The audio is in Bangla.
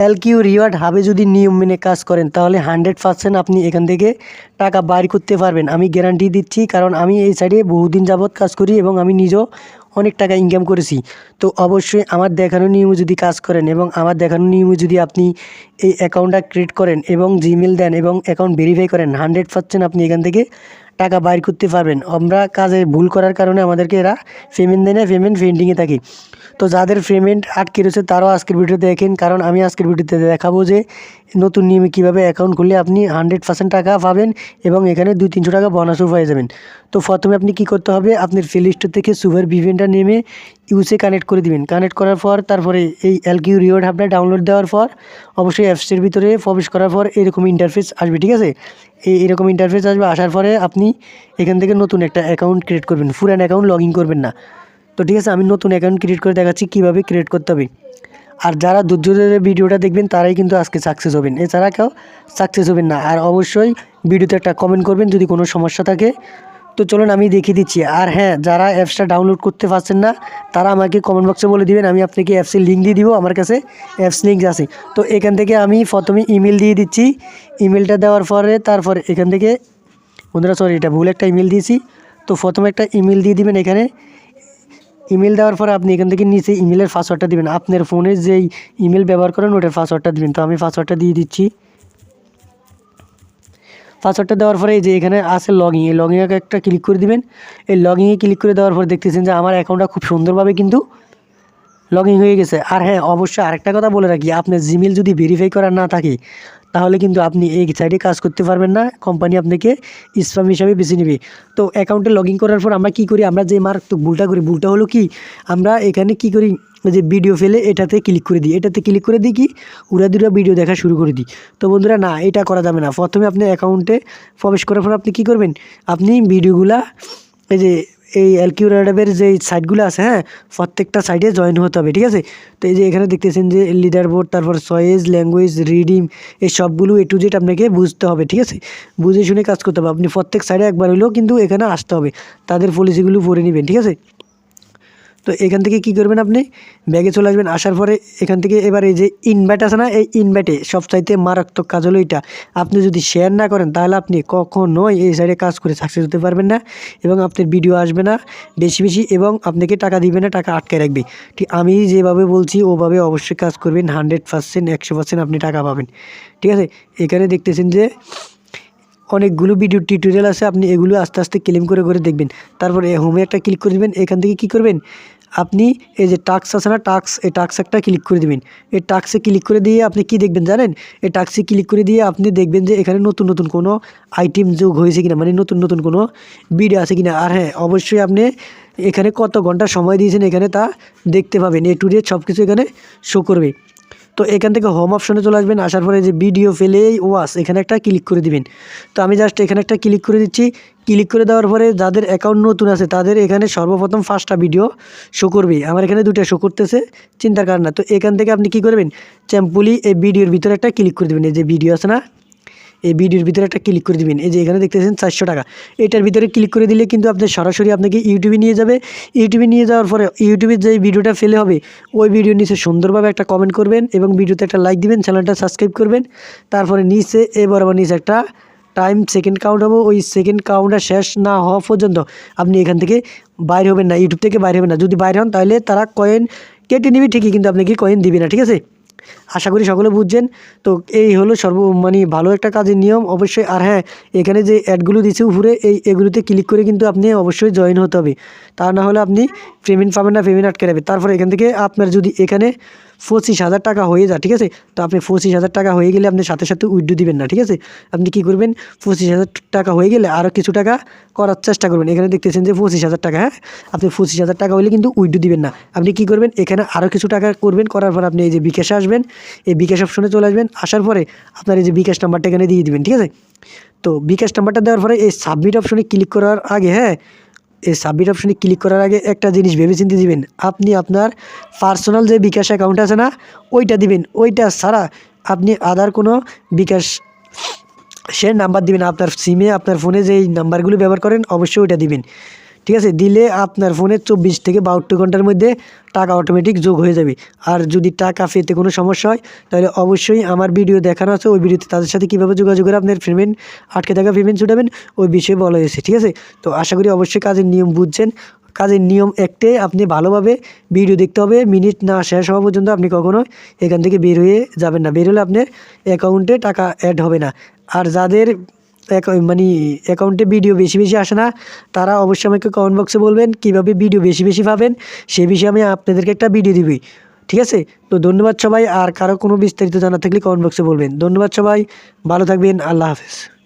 এলকিউ রিওয়ার্ড হাবে যদি নিয়ম মেনে কাজ করেন তাহলে 100% আপনি এখান থেকে টাকা বাইর করতে পারবেন। আমি গ্যারান্টি দিচ্ছি, কারণ আমি এই সাইডে বহুদিন যাবৎ কাজ করি এবং আমি নিজেও অনেক টাকা ইনকাম করেছি। তো অবশ্যই আমার দেখানো নিয়মে যদি কাজ করেন এবং আমার দেখানো নিয়মে যদি আপনি এই অ্যাকাউন্টটা ক্রিয়েট করেন এবং জিমেল দেন এবং অ্যাকাউন্ট ভেরিফাই করেন, 100% আপনি এখান থেকে টাকা বাইর করতে পারবেন। আমরা কাজে ভুল করার কারণে আমাদেরকে এরা পেমেন্ট দেয় না, পেমেন্ট পেন্ডিংয়ে থাকে। তো যাদের পেমেন্ট আটকে রয়েছে তারাও আজকের ভিডিও দেখেন, কারণ আমি আজকের ভিডিওতে দেখাবো যে নতুন নিয়মে কীভাবে অ্যাকাউন্ট খুললে আপনি 100% টাকা পাবেন এবং এখানে 200-300 টাকা বোনাসও পেয়ে যাবেন। তো প্রথমে আপনি কি করতে হবে, আপনার প্লে স্টোর থেকে সুপার ভিপিএনটা নেমে ইউসে কানেক্ট করে দিবেন। কানেক্ট করার পর তারপরে এই এলকিউ রিওয়ার্ড অ্যাপটা ডাউনলোড দেওয়ার পর অবশ্যই অ্যাপসের ভিতরে প্রবেশ করার পর এরকম ইন্টারফেস আসবে, ঠিক আছে। এরকম ইন্টারফেস আসবে, আসার পরে আপনি এখান থেকে নতুন একটা অ্যাকাউন্ট ক্রিয়েট করবেন, পুরান অ্যাকাউন্ট লগ ইন করবেন না। তো ঠিক আছে, আমি নতুন অ্যাকাউন্ট ক্রিয়েট করে দেখাচ্ছি কীভাবে ক্রিয়েট করতে হবে। আর যারা ধৈর্য ধরে ভিডিওটা দেখবেন তারাই কিন্তু আজকে সাকসেস হবেন, এছাড়া কেউ সাকসেস হবেন না। আর অবশ্যই ভিডিওতে একটা কমেন্ট করবেন যদি কোনো সমস্যা থাকে। তো চলুন আমি দেখিয়ে দিচ্ছি। আর হ্যাঁ, যারা অ্যাপসটা ডাউনলোড করতে পারছেন না তারা আমাকে কমেন্ট বক্সে বলে দিবেন, আমি আপনাকে অ্যাপসের লিঙ্ক দিয়ে দিব। আমার কাছে অ্যাপস লিঙ্ক আছে। তো এখান থেকে আমি প্রথমে ইমেল দিয়ে দিচ্ছি। ইমেলটা দেওয়ার পরে তারপরে এখান থেকে বন্ধুরা, সরি এটা ভুল একটা ইমেল দিয়েছি। তো প্রথমে একটা ইমেল দিয়ে দিবেন। এখানে ইমেল দেওয়ার পরে আপনি এখান থেকে নিচে ইমেলের পাসওয়ার্ডটা দিবেন, আপনার ফোনে যেই ইমেল ব্যবহার করেন ওটার পাসওয়ার্ডটা দিবেন। তো আমি পাসওয়ার্ডটা দিয়ে দিচ্ছি। পাসওয়ার্ডটা দেওয়ার পরে এই যে এখানে আছে লগইন, এই লগইনে একটা ক্লিক করে দিবেন। এই লগইনে ক্লিক করে দেওয়ার পর দেখতেছেন যে আমার অ্যাকাউন্টটা খুব সুন্দরভাবে কিন্তু লগ ইন হয়ে গেছে। আর হ্যাঁ, অবশ্যই আরেকটা কথা বলে রাখি, আপনার জিমেল যদি ভেরিফাই করা না থাকে তাহলে কিন্তু আপনি এই সাইডে কাজ করতে পারবেন না, কোম্পানি আপনাকে স্প্যাম হিসাবে বেছে নেবে। তো অ্যাকাউন্টে লগ ইন করার পর আমরা কী করি, আমরা যে মারাত্মক ভুলটা করি, ভুলটা হলো কি, আমরা এখানে কি করি, যে ভিডিও ফেলে এটাতে ক্লিক করে দিই, এটাতে ক্লিক করে দিই কি উড়াদুরা ভিডিও দেখা শুরু করে দিই। তো বন্ধুরা না, এটা করা যাবে না। প্রথমে আপনি অ্যাকাউন্টে প্রবেশ করার পর আপনি কী করবেন, আপনি ভিডিওগুলা এই যে এই এলকিউ রিওয়ার্ডের যে সাইটগুলো আছে, হ্যাঁ, প্রত্যেকটা সাইটে জয়েন হতে হবে, ঠিক আছে। তো এই যে এখানে দেখতেছেন যে লিডার বোর্ড, তারপর চয়েস, ল্যাঙ্গুয়েজ, রিডিম, এই সবগুলো A to Z আপনাকে বুঝতে হবে, ঠিক আছে। বুঝে শুনে কাজ করতে হবে। আপনি প্রত্যেক সাইডে একবার হলেও কিন্তু এখানে আসতে হবে, তাদের পলিসিগুলো পড়ে নেবেন, ঠিক আছে। তো এখান থেকে কি করবেন, আপনি ব্যাগে চলে আসবেন। আসার পরে এখান থেকে এবার এই যে ইনভাইট আছে না, এই ইনভাইটে সবচাইতে মারাত্মক কাজ হলো এটা। আপনি যদি শেয়ার না করেন তাহলে আপনি কখনোই এই সাইডে কাজ করে সাকসেস হতে পারবেন না এবং আপনার ভিডিও আসবে না বেশি বেশি এবং আপনাকে টাকা দিবে না, টাকা আটকায় রাখবে। ঠিক আমি যেভাবে বলছি ওভাবে অবশ্যই কাজ করবেন, 100% 100% আপনি টাকা পাবেন, ঠিক আছে। এখানে দেখতেছেন যে অনেকগুলো ভিডিও টিউটোরিয়াল আছে, আপনি এগুলো আস্তে আস্তে ক্লেম করে করে দেখবেন। তারপরে হোমে একটা ক্লিক করে দেবেন। এখান থেকে কি করবেন, আপনি এই যে টাস্ক আছে না, টাস্ক, এই টাস্ক একটা ক্লিক করে দেবেন। এই টাস্কে ক্লিক করে দিয়ে আপনি কি দেখবেন জানেন, এই টাস্কে ক্লিক করে দিয়ে আপনি দেখবেন যে এখানে নতুন নতুন কোনো আইটেম যোগ হয়েছে কিনা, মানে নতুন নতুন কোনো ভিডিও আছে কিনা। আর হ্যাঁ, অবশ্যই আপনি এখানে কত ঘন্টা সময় দিয়েছেন এখানে তা দেখতে পাবেন, A to Z সব কিছু এখানে শো করবে। তো এখান থেকে হোম অপশনে চলে আসবেন। আসার পরে যে ভিডিও ফেলে ওয়াচ, এখানে একটা ক্লিক করে দিবেন। তো আমি জাস্ট এখানে একটা ক্লিক করে দিচ্ছি। ক্লিক করে দেওয়ার পরে যাদের অ্যাকাউন্ট নতুন আছে তাদের এখানে সর্বপ্রথম 5টা ভিডিও শো করবে। আমার এখানে 2টা শো করতেছে, চিন্তার কারণ না। তো এখান থেকে আপনি কি করবেন, চ্যাম্পুলি এই ভিডিওর ভিতরে একটা ক্লিক করে দেবেন। এই যে ভিডিও আছে না, এই ভিডিওর ভিতরে একটা ক্লিক করে দিবেন। এই যে এখানে দেখতেছেন 400 টাকা, এটার ভিতরে ক্লিক করে দিলে কিন্তু আপনি সরাসরি আপনাকে ইউটিউবে নিয়ে যাবে। ইউটিউবে নিয়ে যাওয়ার পরে ইউটিউবে যে ভিডিওটা ফেলে হবে ওই ভিডিওর নিচে সুন্দরভাবে একটা কমেন্ট করবেন এবং ভিডিওতে একটা লাইক দিবেন, চ্যানেলটা সাবস্ক্রাইব করবেন। তারপরে নিচে বরাবর নিচে একটা টাইম সেকেন্ড কাউন্ট হবে, ওই সেকেন্ড কাউন্টটা শেষ না হওয়া পর্যন্ত আপনি এখান থেকে বাইরে হবেন না, ইউটিউব থেকে বাইরে হবেন না। যদি বাইরে হন তাহলে তারা কয়েন কেটে নেবে ঠিকই, কিন্তু আপনাকে কয়েন দিবে না, ঠিক আছে। আশা করি সকলে বুঝছেন। তো এই হলো মানে ভালো একটা কাজের নিয়ম অবশ্যই। আর হ্যাঁ, এখানে যে অ্যাডগুলো দিচ্ছে উপরে এগুলোতে ক্লিক করে কিন্তু আপনি অবশ্যই জয়েন হতে হবে, তা না হলে আপনি পেমেন্ট পাবেন না, পেমেন্ট আটকে যাবে। তারপরে এখান থেকে আপনার যদি এখানে 25,000 টাকা হয়ে যায়, ঠিক আছে, তো আপনি 25,000 টাকা হয়ে গেলে আপনি সাথে সাথে উইথড্র দিবেন না, ঠিক আছে। আপনি কি করবেন, 25,000 টাকা হয়ে গেলে আরও কিছু টাকা করার চেষ্টা করবেন। এখানে দেখতেছেন যে 25,000 টাকা, হ্যাঁ, আপনি 25,000 টাকা হলে কিন্তু উইথড্র দিবেন না। আপনি কি করবেন, এখানে আরও কিছু টাকা করবেন, করার পর আপনি এই যে বিকাশে আসবেন, এই বিকাশ অপশনে চলে আসবেন। আসার পরে আপনার এই যে বিকাশ নাম্বারটা এখানে দিয়ে দিবেন, ঠিক আছে। তো বিকাশ নাম্বারটা দেওয়ার পরে এই সাবমিট অপশনে ক্লিক করার আগে, হ্যাঁ, এই সাবমিট অপশনে ক্লিক করার আগে একটা জিনিস ভেবে চিন্তে দিবেন, আপনি আপনার পার্সোনাল যে বিকাশ অ্যাকাউন্ট আছে না ওইটা দিবেন। ওইটা ছাড়া আপনি আদার কোনো বিকাশ সে নাম্বার দিবেন, আপনার সিমে আপনার ফোনে যেই নাম্বারগুলো ব্যবহার করেন অবশ্যই ওইটা দিবেন, ঠিক আছে, দিলে আপনার ফোনে 24 থেকে 72 ঘন্টার মধ্যে টাকা অটোমেটিক যোগ হয়ে যাবে। আর যদি টাকা পেতে কোনো সমস্যা হয় তাহলে অবশ্যই আমার ভিডিও দেখানো আছে, ওই ভিডিওতে তাদের সাথে কীভাবে যোগাযোগ করে আপনার পেমেন্ট আটকে থাকা পেমেন্ট ছুটাবেন ওই বিষয়ে বলা হয়েছে। ঠিক আছে, তো আশা করি অবশ্যই কাজের নিয়ম বুঝছেন। কাজের নিয়ম একটাই, আপনি ভালোভাবে ভিডিও দেখতে হবে, মিনিট না শেষ হওয়া পর্যন্ত আপনি কখনো এখান থেকে বের হয়ে যাবেন না। বের হলে আপনার অ্যাকাউন্টে টাকা অ্যাড হবে না। আর যাদের মানে অ্যাকাউন্টে ভিডিও বেশি বেশি আসে না তারা অবশ্যই আমাকে কমেন্ট বক্সে বলবেন কীভাবে ভিডিও বেশি বেশি পাবেন, সে বিষয়ে আমি আপনাদেরকে একটা ভিডিও দিবি। ঠিক আছে, তো ধন্যবাদ সবাই। আর কারো কোনো বিস্তারিত জানা থাকলে কমেন্ট বক্সে বলবেন। ধন্যবাদ সবাই, ভালো থাকবেন, আল্লাহ হাফেজ।